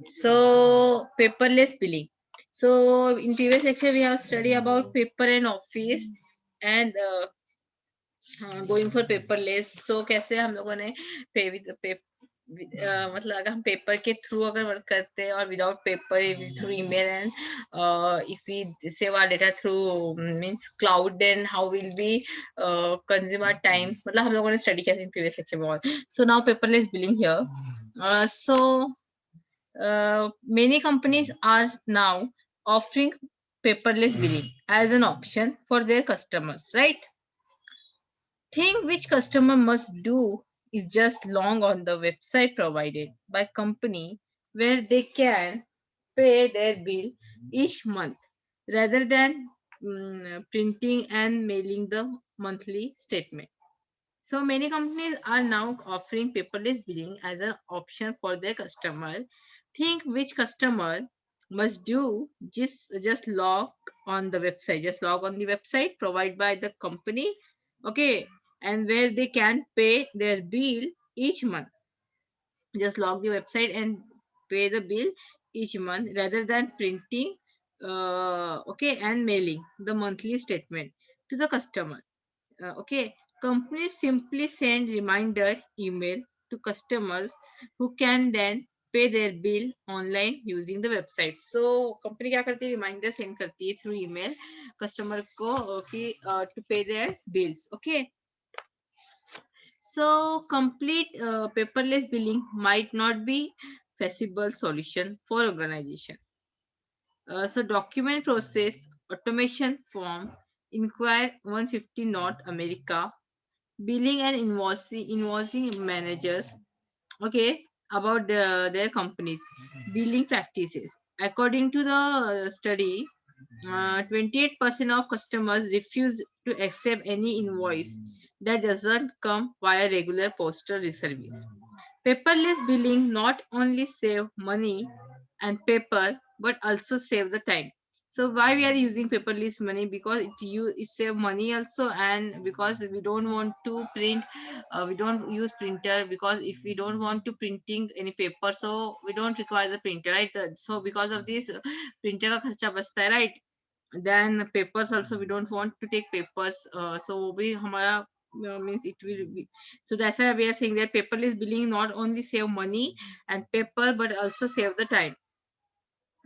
So paperless billing. So in previous lecture we have studied about paper and office and going for paperless. तो कैसे हम लोगों ने पे विद पे मतलब अगर हम पेपर के थ्रू अगर वर्क करते हैं और without paper through email and if we save our data through means cloud then how will be consume our time. मतलब हम लोगों ने स्टडी किया था इन प्रीवियस लेक्चर में. और so now paperless billing here. So many companies are now offering paperless billing as an option for their customers, right? Thing which customer must do is just log on the website provided by company where they can pay their bill each month rather than printing and mailing the monthly statement. So many companies are now offering paperless billing as an option for their customer. Think which customer must do just log on the website. Just log on the website provided by the company. Okay, and where they can pay their bill each month. Just log the website and pay the bill each month rather than printing okay and mailing the monthly statement to the customer. Okay, companies simply send reminder email to customers who can then pay their bill online using the website. So company क्या करती है, reminder send करती है through email customer को कि to pay their bills. Okay, so complete paperless billing might not be feasible solution for organization. So document process automation form inquire 150 North America billing and invoicing managers, okay, about their companies billing practices. According to the study, 28% of customers refuse to accept any invoice that doesn't come via regular postal service. Paperless billing not only save money and paper but also save the time. So why we are using paperless money? Because it save money also, and because we don't want to print, we don't use printer, because if we don't want to printing any paper, so we don't require the printer, right? So because of this, printer का खर्चा बचता है, right? Then papers also we don't want to take papers, so we हमारा means it will be. So that's why we are saying that paperless billing not only save money and paper but also save the time.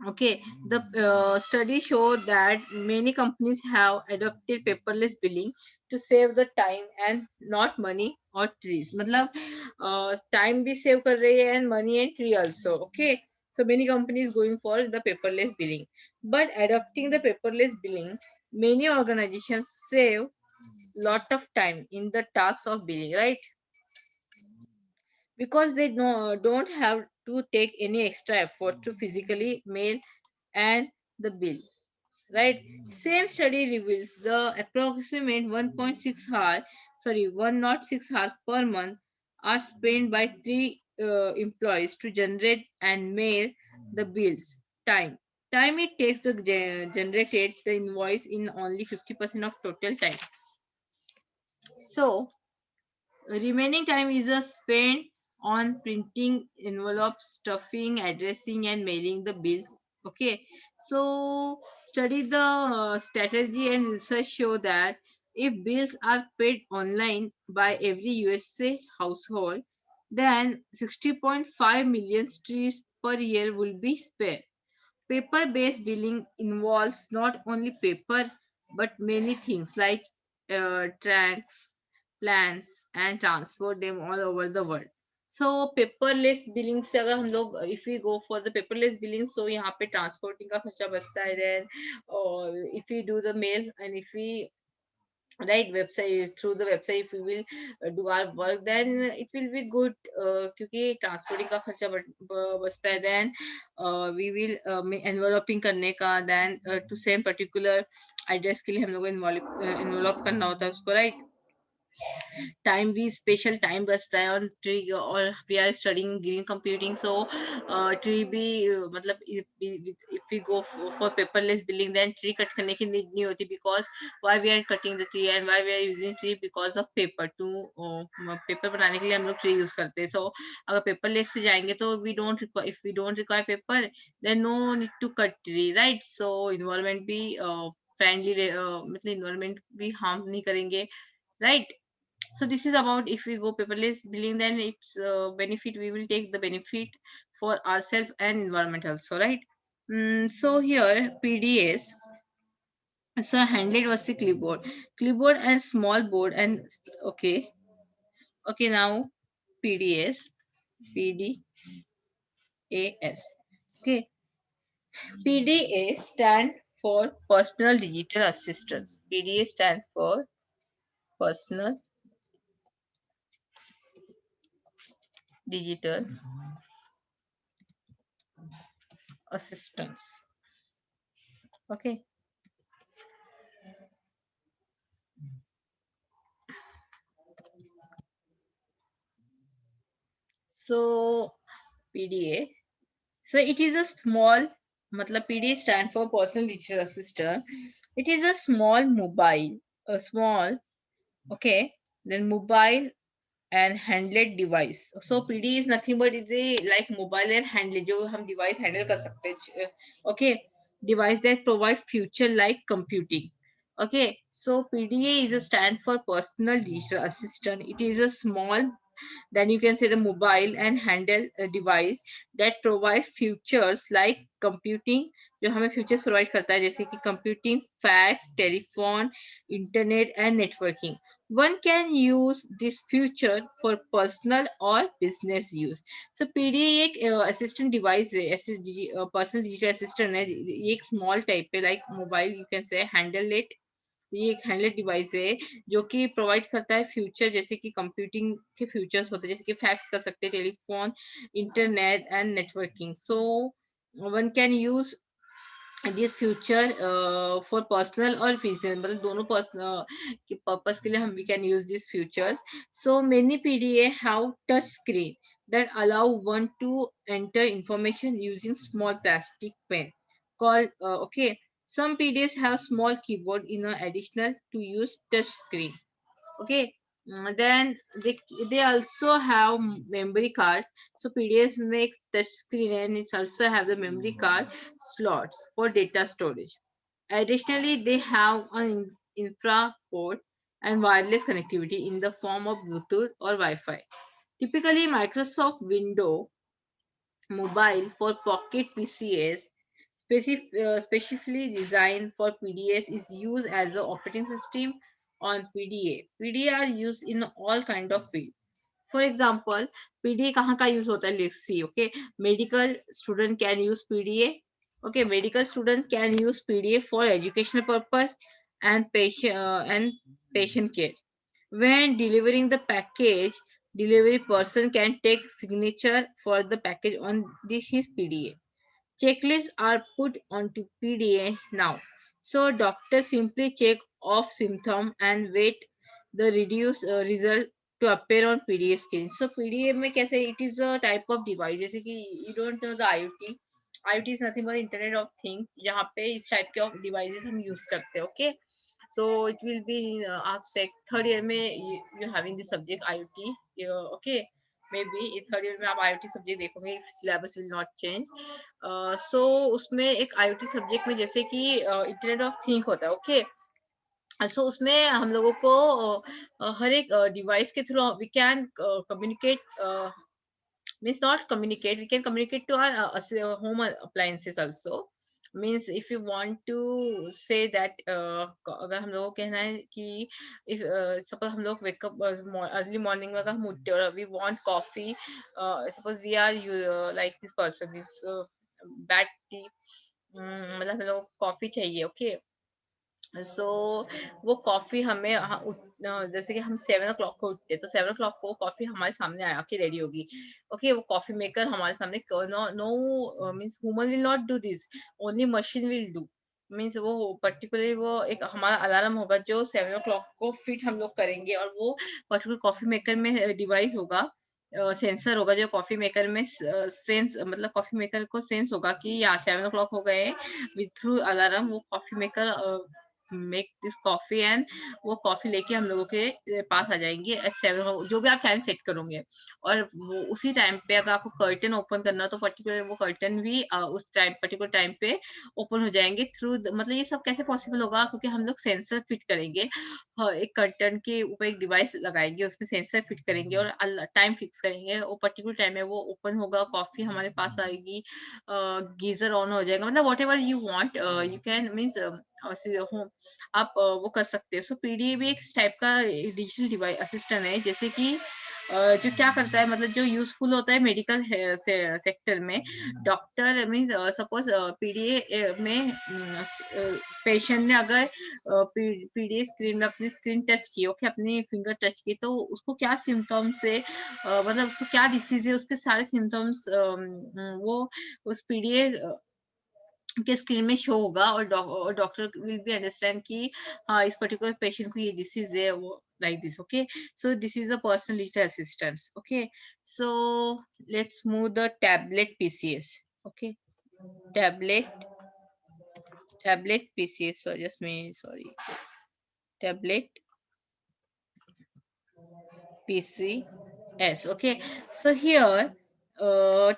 Okay, the study showed that many companies have adopted paperless billing to save the time and not money or trees. मतलब time भी save कर रही है and money and tree also. Okay, so many companies going for the paperless billing. But adopting the paperless billing, many organizations save lot of time in the task of billing, right? Because they don't have to take any extra effort to physically mail and the bill, right? Same study reveals the approximate 1.6 hour, 106 hours per month are spent by three employees to generate and mail the bills. Time it takes to generated the invoice in only 50% of total time. So remaining time is spent on printing envelopes, stuffing, addressing, and mailing the bills. Okay, so study the strategy and research show that if bills are paid online by every USA household, then 60.5 million trees per year will be spared. Paper based billing involves not only paper but many things like tracks, plans, and transport them all over the world. So paperless billing से अगर हम लोग if we go for the paperless billing, so यहाँ पे transporting का खर्चा बचता है. देन और if we do the mail and if we right website, through the website if we will do our work, then it will be good. क्योंकि transporting का खर्चा बचता है. देन we will enveloping करने का, then to same particular address के लिए हम लोग को envelope करना होता है उसको, right? टाइम भी स्पेशल टाइम बचता है और ट्री, और we are studying green computing, so tree भी मतलब if we go for paperless building then tree cut करने की नीड नहीं होती, because why we are cutting the tree and why we are using tree, because of paper to, paper बनाने के लिए हम लोग ट्री यूज करते हैं। सो अगर पेपरलेस से जाएंगे तो we don't require, if we don't require paper then no need to cut tree, right. So environment भी फ्रेंडली, मतलब इन्वायरमेंट भी हार्म नहीं करेंगे, right? So this is about, if we go paperless billing, then it's benefit, we will take the benefit for ourselves and environment also, right? So here PDS, so handled was the clipboard and small board and okay, okay, now PDS, PDAS, okay. PDA stand for personal digital assistance. PDA stands for personal digital assistance, okay. So PDA. So it is a small, matlab PDA stand for personal digital assistant. It is a small mobile, a small, okay, then mobile and handled device. So PD is nothing but is a like mobile and handled, जो हम device handle कर सकते हैं, okay, device that provide future like computing. Okay, so PDA is a stand for personal digital assistant. It is a small, then you can say the mobile and handle device that provides features like computing, जो हमें features provide करता है जैसे कि computing, fax, telephone, internet and networking. One can use this feature for personal or business use. So PDA एक assistant device है, personal digital assistant है, ये एक small type है, like mobile you can say handle it, ये एक हैंडलेट device है जो कि प्रोवाइड करता है फ्यूचर, जैसे कि कंप्यूटिंग के फ्यूचर्स होते हैं, जैसे कि फैक्स कर सकते हैं, telephone, internet and networking. So one can use this future for personal और बिजनेस, मतलब दोनों पर्सनल के पर्पस के लिए हम we can use this futures. So many PDA have touch screen that allow one to enter information using small plastic pen called okay, some PDFs have small keyboard in additional to use touch screen, okay. Then they also have memory card. So PDFs make touch screen and it also have the memory card slots for data storage. Additionally, they have an infra port and wireless connectivity in the form of Bluetooth or Wi-Fi. Typically, Microsoft Windows Mobile for Pocket PCs, specifically designed for PDS, is used as an operating system on PDA. PDA are used in all kind of field. For example, PDA कहाँ का use होता है? Let's see. Okay, medical student can use PDA. Okay, medical student can use PDA for educational purpose and patient care. When delivering the package, delivery person can take signature for the package on this his PDA. Checklists are put onto PDA now. So doctor simply check off symptom and wait the reduced result to appear on PDA screen. So PDA में कैसे, it is a type of device, जैसे कि you don't know the IoT. IoT is nothing but Internet of Things, जहाँ पे इस type के of devices हम use करते हैं, okay. So it will be आप third year में you having the subject IoT, okay. Maybe in third year में आप IoT subject देखोगे if syllabus will not change. So उसमें एक IoT subject में जैसे कि Internet of Things होता है, okay. सो उसमें हम लोगों को हर एक डिवाइस के through we can communicate, means not communicate, we can communicate to our home appliances also. Means if you want to say that अगर हम लोगों को कहना है कि if suppose हम लोग wake up early morning में अगर हम उठते और we want coffee, suppose we are like this person is bad tea, मतलब हम लोग को कॉफी चाहिए, ओके। सो वो कॉफी हमें जैसे कि हम 7 o'clock को उठते हैं तो 7 o'clock को कॉफी हमारे सामने आया के रेडी होगी, ओके। वो कॉफी मेकर हमारे सामने, no no means human will not do this, only machine will do. Means वो पर्टिकुलरली वो एक हमारा अलार्म होगा जो 7 o'clock को फिट हम लोग करेंगे, और वो पर्टिकुलर कॉफी मेकर में डिवाइस होगा, सेंसर होगा जो कॉफी मेकर में सेंस, मतलब कॉफी मेकर को सेंस होगा कि यहाँ 7 o'clock हो गए। विथ थ्रू अलार्म वो coffee maker make this coffee, and वो कॉफी लेके हम लोगों के पास आ जाएंगे एट 7, जो भी आप टाइम सेट करोगे। और वो उसी टाइम पे अगर आपको कर्टन ओपन करना हो तो पर्टिकुलर वो कर्टन भी उस टाइम पर्टिकुलर टाइम पे ओपन हो जाएंगे थ्रू मतलब ये सब कैसे पॉसिबल होगा, क्योंकि हम लोग सेंसर फिट करेंगे। हाँ, एक कर्टन के ऊपर एक डिवाइस लगाएंगे, उसमें सेंसर फिट करेंगे और टाइम फिक्स करेंगे, वो पर्टिकुलर टाइम में वो ओपन होगा, कॉफी हमारे पास आएगी, गीजर ऑन हो जाएगा, मतलब what ever you want you can means आप वो कर सकते हो। सो पीडीए भी एक टाइप का डिजिटल डिवाइस असिस्टेंट है, जैसे कि जो क्या करता है, मतलब जो यूजफुल होता है मेडिकल सेक्टर में। डॉक्टर मीन सपोज पीडीए में पेशेंट ने अगर पीडीए स्क्रीन में अपनी स्क्रीन टच की, ओके, अपनी फिंगर टच की, तो उसको क्या सिम्टम्स है, मतलब उसको क्या डिसीज है, उसके सारे सिम्टम्स वो उस पीडीए के स्क्रीन में शो होगा, और डॉक्टर विल बी अंडरस्टैंड कि हाँ इस पर्टिकुलर पेशेंट को ये डिसीज है, वो like this. Okay, so this is a personal digital assistance. Okay, so let's move the tablet PCs. Okay, tablet PCs, so just me, sorry, tablet PCs. Okay, so here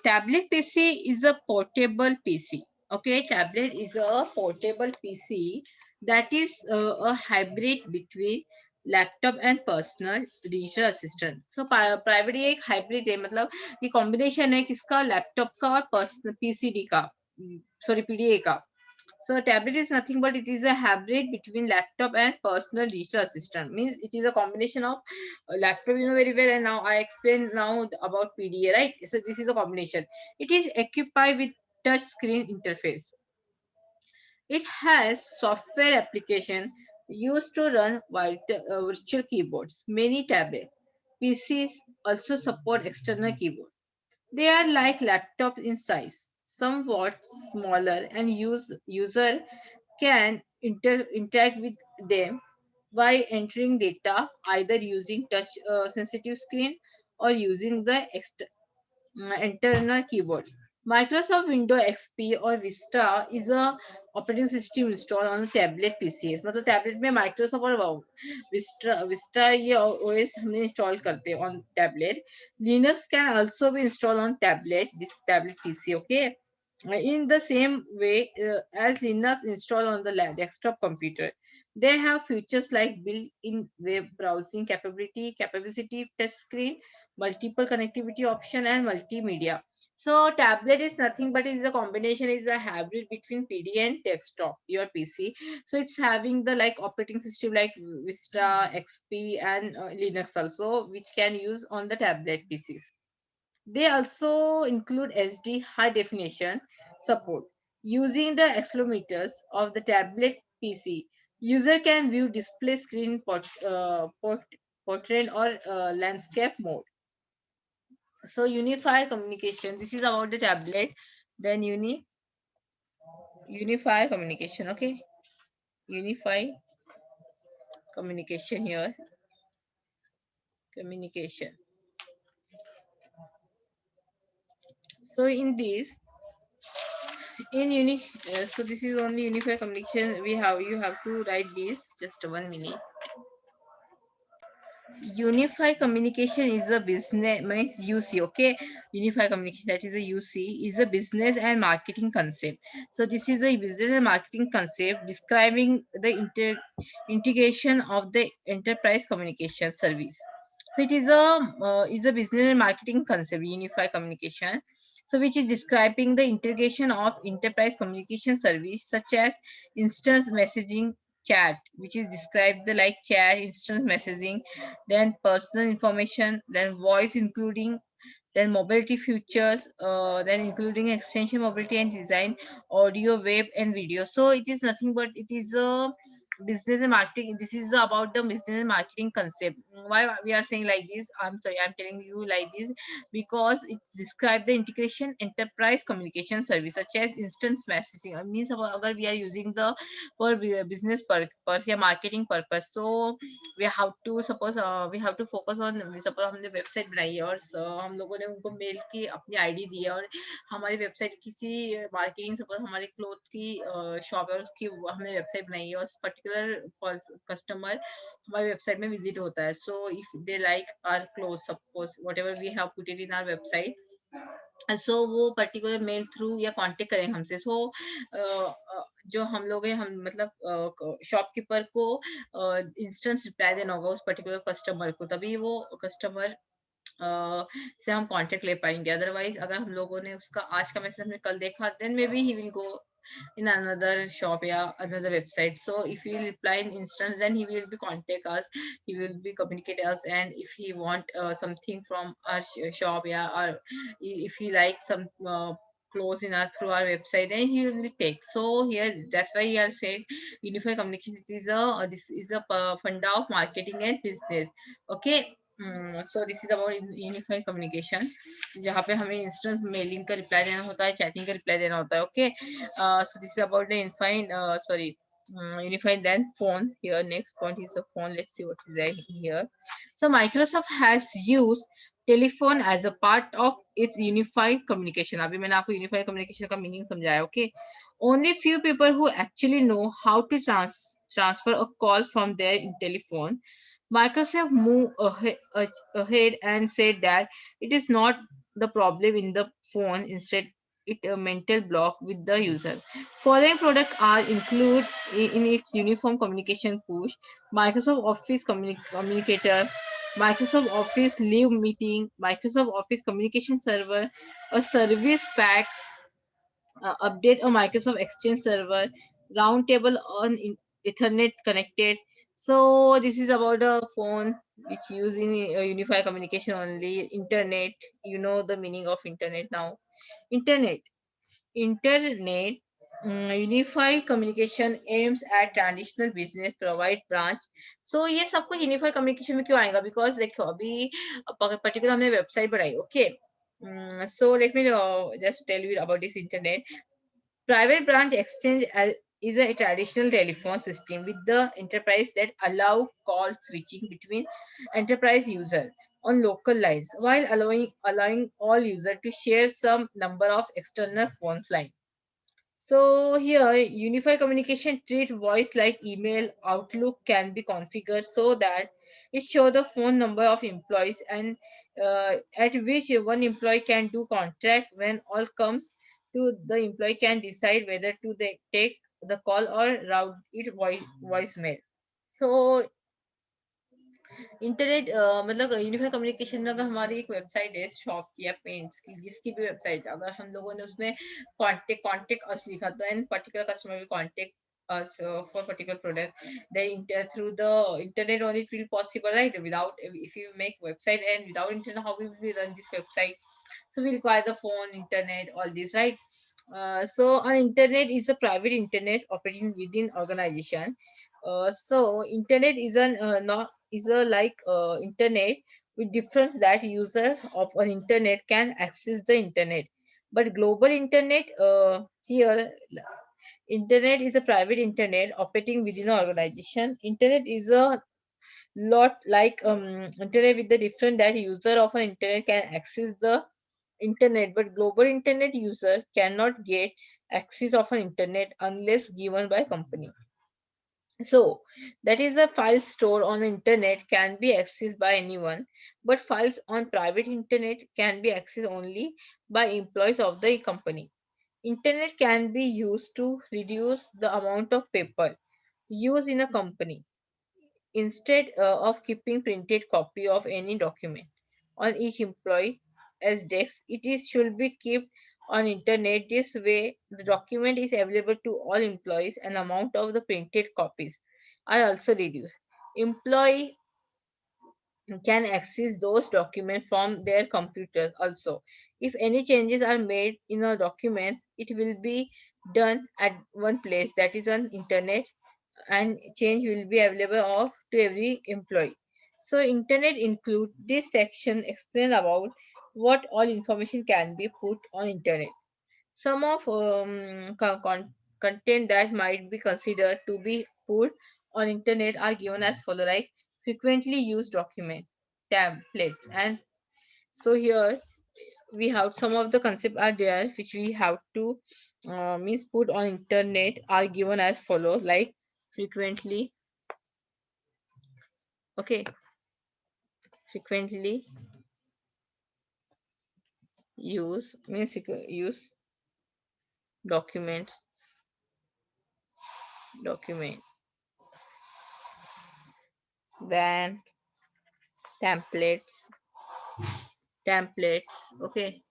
tablet PC is a portable PC. Okay, tablet is a portable PC that is a hybrid between laptop and personal digital assistant. So privately एक hybrid है, मतलब ये combination है किसका, laptop का और personal PCD का, sorry PDA का। So tablet is nothing but it is a hybrid between laptop and personal digital assistant. Means it is a combination of laptop, you know very well, and now I explain now about PDA, right? So this is a combination. It is equipped with touch screen interface. It has software application used to run virtual keyboards. Many tablet PCs also support external keyboard. They are like laptops in size, somewhat smaller, and user can interact with them by entering data either using touch sensitive screen or using the internal keyboard. Microsoft Windows XP or Vista is a operating system installed on the tablet PCs. मतलब tablet में Microsoft और Vista ये OS हमने install करते हैं on tablet. Linux can also be installed on tablet, this tablet PC. Okay, in the same way as Linux installed on the desktop computer. They have features like built-in web browsing capacity touch screen, multiple connectivity option, and multimedia. So tablet is nothing but it is a combination, is a hybrid between PD and desktop, your PC. So it's having the like operating system like Vista, XP, and Linux also, which can use on the tablet PCs. They also include SD high definition support. Using the accelerometers of the tablet PC, user can view display screen portrait or landscape mode. So unified communication. This is about the tablet. Then unified communication. Okay, unified communication here. Communication. So in this, so this is only unified communication. You have to write this. Just 1 minute. Unified communication is a business means UC. Okay, unified communication, that is a UC, is a business and marketing concept. So this is a business and marketing concept describing the integration of the enterprise communication service. So it is a business and marketing concept, unified communication. So which is describing the integration of enterprise communication service such as instant messaging, chat, which is described the like chat, instant messaging, then personal information, then voice, including then mobility features, then including extension mobility and design, audio, web, and video. So it is nothing but it is a business and marketing, this is about the business and marketing concept. Why we are saying like this, I'm sorry, I'm telling you like this, because it's describe the integration enterprise communication service such as instant messaging. Means agar we are using the for business purpose या marketing purpose, so we have to suppose we have to focus on, suppose हमने website बनाई है और हम लोगों ने उनको mail की अपनी आईडी दी है, और हमारी वेबसाइट किसी मार्केटिंग, सपोज हमारे क्लोथ की शॉप है और उसकी हमने वेबसाइट बनाई है और पर्टिकुलर कस्टमर हमारी वेबसाइट में विजिट होता है, so if they like our cloth, suppose whatever we have put it in our website, so वो पर्टिकुलर मेल थ्रू या कांटेक्ट करेंगे हमसे, सो जो हम लोग हैं, हम मतलब शॉपकीपर को इंस्टेंट रिप्लाई देना होगा उस पर्टिकुलर कस्टमर को, तभी वो कस्टमर से हम कांटेक्ट ले पाएंगे। अदरवाइज अगर हम लोगों ने उसका आज का मैसेज हमने कल देखा, then maybe he will go in another shop, yeah, another website. So if he will reply in instance, then he will be contact us, he will be communicate us, and if he want something from our shop, yeah, or if he likes some clothes in our through our website, then he will take. So here, that's why he are saying unified communication, it is a this is a funda of marketing and business. Okay. So this is about unified communication, जहाँ पे हमें instant mailing का reply देना होता है, chatting का reply देना होता है. Okay. So this is about the unified, unified then phone. Here next point is the phone. Let's see what is there here. So Microsoft has used telephone as a part of its unified communication. अभी मैंने आपको unified communication का meaning समझाया. Okay. Only few people who actually know how to transfer a call from their telephone. Microsoft moved ahead and said that it is not the problem in the phone, instead it a mental block with the user. Following products are included in its uniform communication push: Microsoft Office Communicator, Microsoft Office Live Meeting, Microsoft Office Communication Server, a service pack, update a Microsoft Exchange server, roundtable on Ethernet connected. So this is about a phone which use in unified communication only. Internet, you know the meaning of internet now. Internet, internet. Unified communication aims at traditional business provide branch. So ये सब कुछ unified communication में क्यों आएगा? Because देखो अभी particular हमने website बनाई, okay. So let me just tell you about this internet. Private branch exchange is a traditional telephone system with the enterprise that allow call switching between enterprise user on local lines while allowing all user to share some number of external phone line. So here, unified communication treat voice like email, Outlook can be configured so that it show the phone number of employees and at which one employee can do contact. When all comes to the employee can decide whether to take the call or route it voicemail. So internet मतलब unified communication में अगर हमारी एक website है shop की या paints की, जिसकी भी वेबसाइट, अगर हम लोगों ने उसमें कांटेक्ट अस लिखा तो and particular customer will contact us for particular product, then through the internet only it will possible, right? Without, if you make website and without internet, how will we run this website? So we require the phone, internet, all this, right? So our internet is a private internet operating within organization. So internet is an not is a like internet, with difference that user of an internet can access the internet. But global internet, here internet is a private internet operating within an organization. Internet is a lot like internet with the difference that user of an internet can access the internet, but global internet user cannot get access of an internet unless given by company. So that is the file stored on the internet can be accessed by anyone, but files on private internet can be accessed only by employees of the company. Internet can be used to reduce the amount of paper used in a company. Instead of keeping printed copy of any document on each employee as desk, it is should be kept on internet. This way, the document is available to all employees and amount of the printed copies are also reduced. Employee can access those documents from their computers also. If any changes are made in a document, it will be done at one place, that is on internet. and change will be available of to every employee. So internet include this section explain about what all information can be put on internet. Some of content that might be considered to be put on internet are given as follow, like frequently used document, templates, and so here we have some of the concepts are there which we have to means put on internet are given as follow, like frequently, okay, frequently use documents, document, then templates, okay.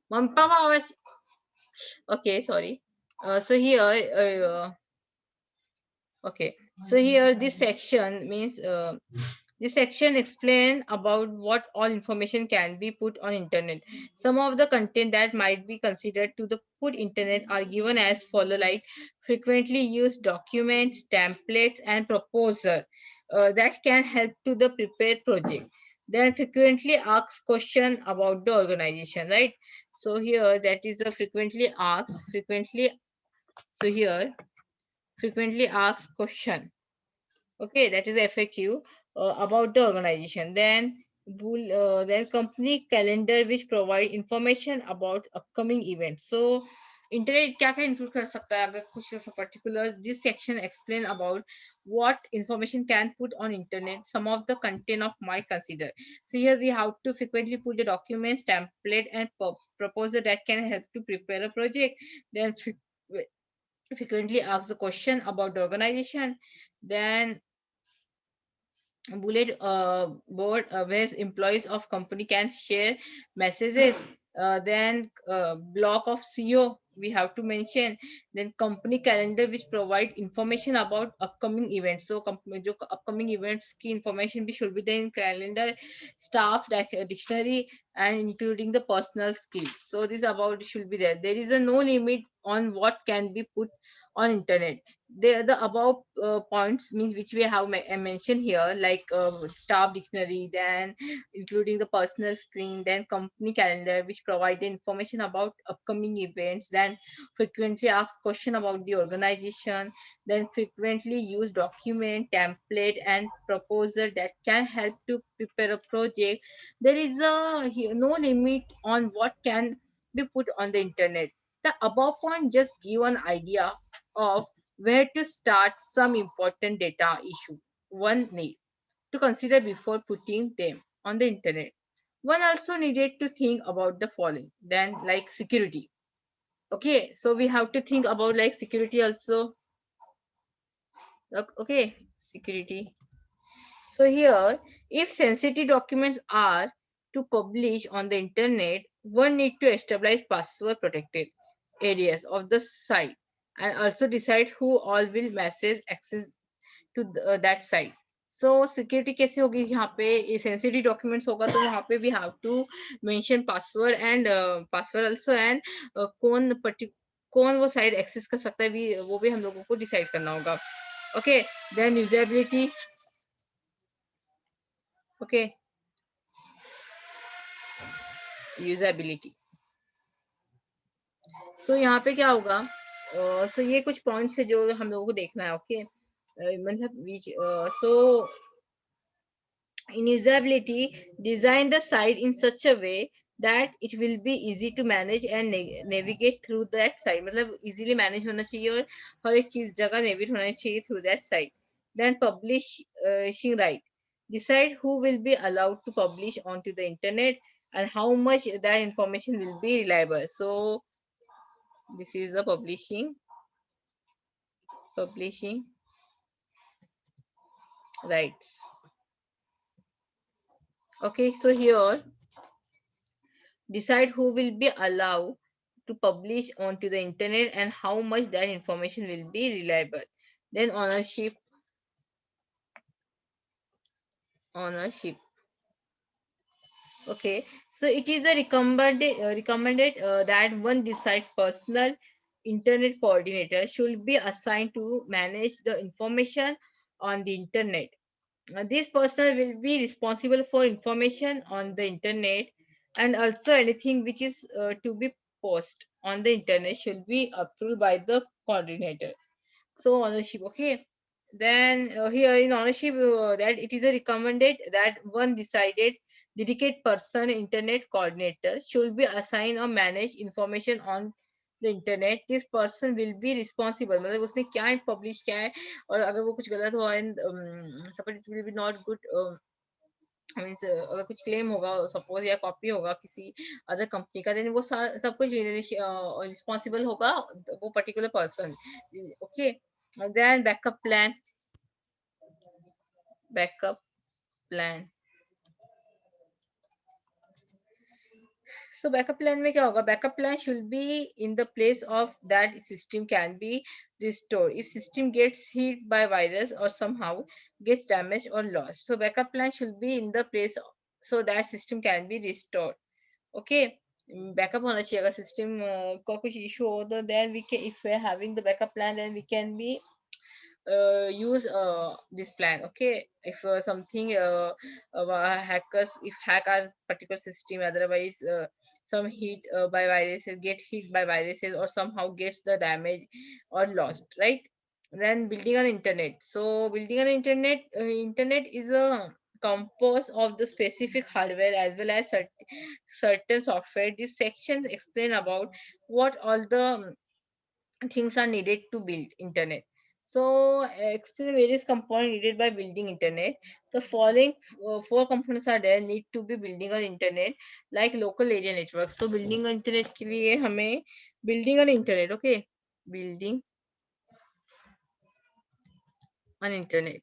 Papa was okay, sorry. So here okay, so here this section means this section explain about what all information can be put on internet. Some of the content that might be considered to the put internet are given as follow, like frequently used documents, templates, and proposal that can help to the prepared project. Then frequently asked question about the organization, right? So here that is the frequently asked, frequently. So here frequently asked question, okay, that is FAQ about the organization. Then company calendar which provide information about upcoming events. So internet क्या क्या include कर सकता है अगर कुछ ऐसा particular, this section explain about what information can put on internet, some of the content of might consider. So here we have to frequently put the documents, template, and proposal that can help to prepare a project. Then frequently ask the question about the organization. Then bullet board where employees of company can share messages, then block of CO we have to mention, then company calendar which provide information about upcoming events. So जो upcoming events की information भी should be there in calendar, staff dictionary, and including the personal skills. So this about should be there. There is a no limit on what can be put on internet. The above points means which we have mentioned here, like staff dictionary, then including the personal screen, then company calendar which provide the information about upcoming events, then frequently asked question about the organization, then frequently used document, template, and proposal that can help to prepare a project. There is no limit on what can be put on the internet. The above point just give an idea of where to start some important data issue one need to consider before putting them on the internet. One also needed to think about the following, then like security. Okay, so we have to think about like security also. Okay, security. So here, if sensitive documents are to publish on the internet, one need to establish password protected areas of the site and also decide who all will message access to that site. So security कैसे होगी यहाँ पे, sensitive documents होगा तो वहाँ पे we have to mention password and password also, and कौन वो साइट एक्सेस कर सकता है भी, वो भी हम लोगों को डिसाइड करना होगा. Okay, then usability. Okay, usability. So यहाँ पे क्या होगा, सो ये कुछ पॉइंट्स है जो हम लोगों को देखना है. ओके, मतलब सो in usability, design the site in such a way that it will be easy to manage and navigate through that site. मतलब easily manage होना चाहिए और हर एक चीज जगह navigate होना चाहिए through that site. Then publishing right. Decide who will be allowed to publish onto the internet and how much that information will be reliable. So this is the publishing rights. Okay, so here decide who will be allowed to publish onto the internet and how much that information will be reliable. Then ownership. Okay, so it is a recommended that one decide personal internet coordinator should be assigned to manage the information on the internet. This person will be responsible for information on the internet, and also anything which is to be posted on the internet should be approved by the coordinator. So ownership, okay. Then here in ownership, that it is a recommended that one decided dedicated person internet coordinator should be assigned or manage information on the internet. This person will be responsible, मतलब उसने क्या publish किया है और अगर वो कुछ गलत हुआ and suppose it will be not good, means अगर कुछ क्लेम होगा सपोज या कॉपी होगा किसी अदर कंपनी का, देन वो सब कुछ रिस्पॉन्सिबल होगा वो particular person. Okay, then backup plan. So backup plan में क्या होगा? Backup plan should be in the place of that system can be restored if system gets hit by virus or somehow gets damaged or lost. So backup plan should be in the place so that system can be restored. Okay. Backup होना चाहिए. अगर system का कुछ issue हो तो then we can, if we are having the backup plan, then we can be use this plan. Okay, if something hackers if hack our particular system, otherwise some hit by viruses, get hit by viruses or somehow gets the damage or lost, right? Then building an internet. So building an internet is a composed of the specific hardware as well as certain software. This section explain about what all the things are needed to build internet. So explain various components needed by building internet. The following four components are there need to be building an internet, like local area network. So building an internet के लिए हमें building an internet, okay, building an internet.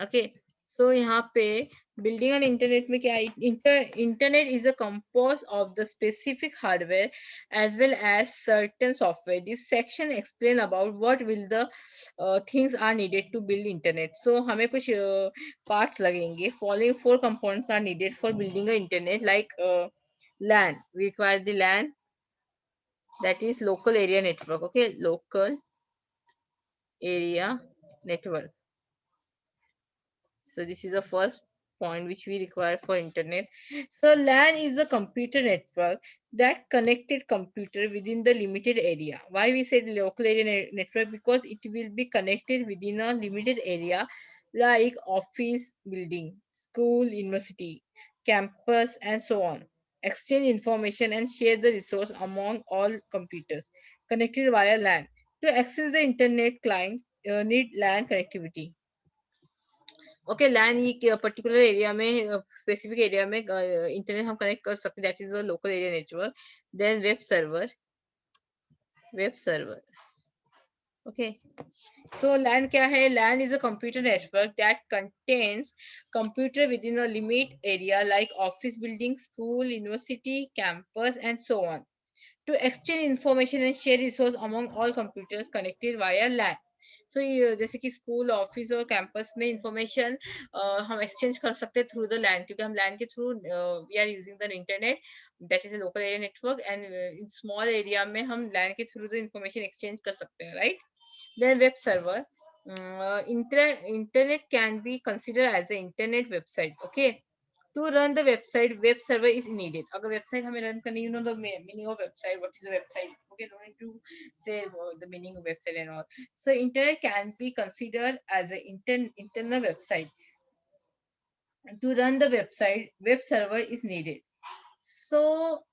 Okay, so यहाँ पे building and internet में क्या है? Internet is a compose of the specific hardware as well as certain software. This section explain about what will the things are needed to build internet. So हमें कुछ parts लगेंगे. Following four components are needed for building a internet, like LAN. We require the LAN, that is local area network. Okay, local area network. So this is the first point which we require for internet. So LAN is a computer network that connected computer within the limited area. Why we said local area network? Because it will be connected within a limited area like office building, school, university, campus, and so on. Exchange information and share the resource among all computers connected via LAN. To access the internet, client need LAN connectivity. Okay, LAN ये particular area में specific area में internet हम connect कर सकते हैं, that is a local area network. Then web server. Okay, so LAN क्या है? LAN is a computer network that contains computer within a limit area like office building, school, university, campus, and so on. To exchange information and share resource among all computers connected via LAN. सो ये जैसे कि school, office और campus में information हम exchange कर सकते हैं through the land, क्योंकि हम लैंड के through we are using the internet, that is local area network, and in small area में हम लैंड के थ्रू द इंफॉर्मेशन एक्सचेंज कर सकते हैं, right? Then web server. Internet can be considered as an internet website. Okay, to run the website, web server is needed. अगर website हमें run करनी, you know the meaning of website, what is a website? Okay, don't need to say the meaning of website and all. So internet can be considered as an internal website. To run the website, web server is needed. So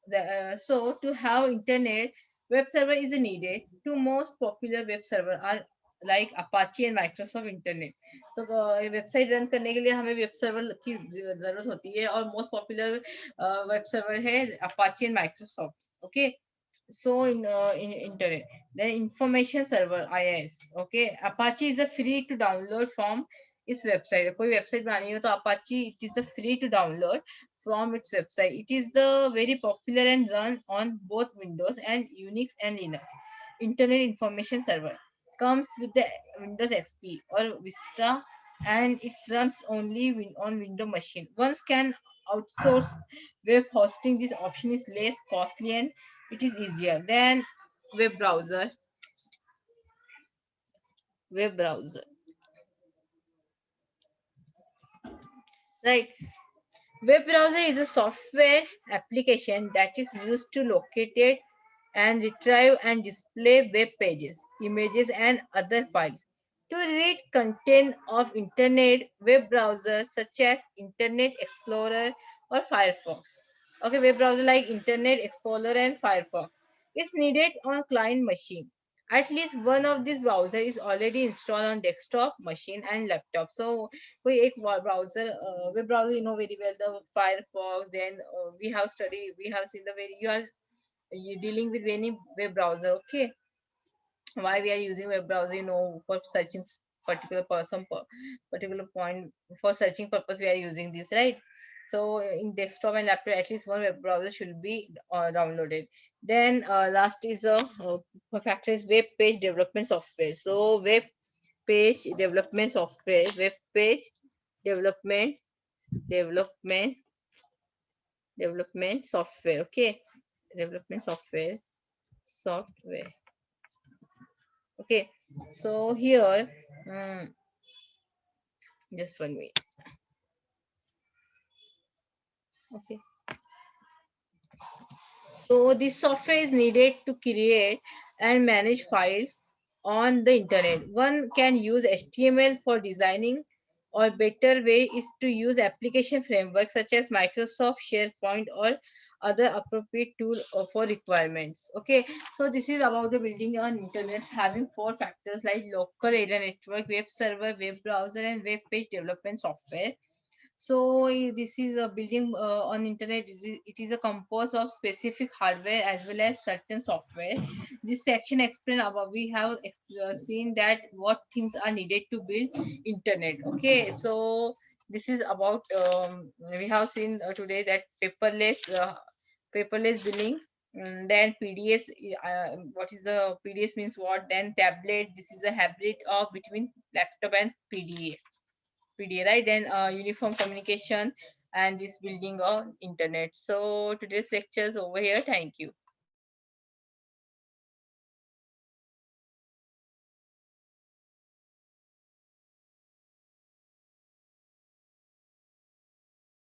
to have internet, web server is needed. Two most popular web server are like Apache and Microsoft Internet. So website run करने के लिए हमें web server की जरूरत होती है और most popular web server है Apache and Microsoft. Okay. So in internet, then information server IIS. Okay, Apache is a free to download from its website. कोई website बनानी हो तो Apache it is a free to download from its website. It is the very popular and run on both Windows and Unix and Linux. Internet information server comes with the Windows XP or Vista, and it runs only on Windows machine. One can outsource web hosting. This option is less costly and it is easier than web browser. Web browser, right? Web browser is a software application that is used to locate it and retrieve and display web pages, images, and other files. To read content of Internet, web browsers such as Internet Explorer or Firefox. Okay, web browser like Internet Explorer and Firefox is needed on client machine. At least one of these browser is already installed on desktop machine and laptop. So कोई एक browser, web browser, you know very well the Firefox. Then we have studied, we have seen the very you dealing with any web browser. Okay, why we are using web browser, you know, for searching particular person, particular point, for searching purpose we are using this, right? So in desktop and laptop at least one web browser should be downloaded. Then last is a factor is web page development software. So web page development software, web page development development development software. Okay, development software. Okay, so here, just 1 minute. Okay, so this software is needed to create and manage files on the internet. One can use HTML for designing, or better way is to use application frameworks such as Microsoft SharePoint or other appropriate tool for requirements. Okay, so this is about the building on internet having four factors like local area network, web server, web browser, and web page development software. So this is a building on internet. It is a composed of specific hardware as well as certain software. This section explain about we have seen that what things are needed to build internet. Okay, so this is about we have seen today that paperless billing. Then PDS, what is the PDS means what? Then tablet. This is a hybrid of between laptop and PDA, right? Then uniform communication and this building of internet. So today's lectures over here. Thank you.